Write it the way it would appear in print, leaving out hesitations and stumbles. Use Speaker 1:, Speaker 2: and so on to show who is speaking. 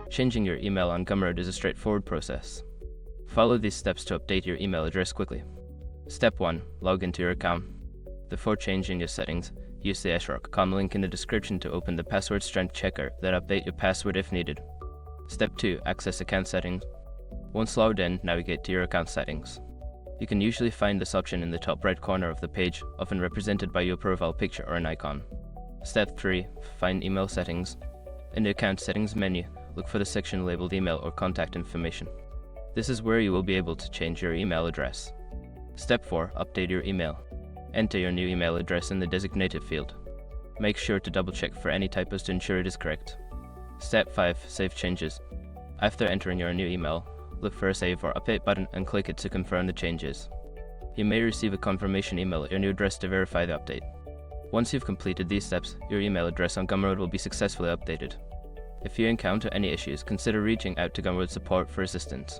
Speaker 1: Changing your email on Gumroad is a straightforward process. Follow these steps to update your email address quickly. Step 1. Log into your account. Before changing your settings, use the #com link in the description to open the password strength checker that update your password if needed. Step 2. Access account settings. Once logged in, navigate to your account settings. You can usually find this option in the top right corner of the page, often represented by your profile picture or an icon. Step 3. Find email settings. In the account settings menu, look for the section labeled email or contact information. This is where you will be able to change your email address. Step 4. Update your email. Enter your new email address in the designated field. Make sure to double check for any typos to ensure it is correct. Step 5. Save changes. After entering your new email, look for a Save or Update button and click it to confirm the changes. You may receive a confirmation email at your new address to verify the update. Once you've completed these steps, your email address on Gumroad will be successfully updated. If you encounter any issues, consider reaching out to Gumroad support for assistance.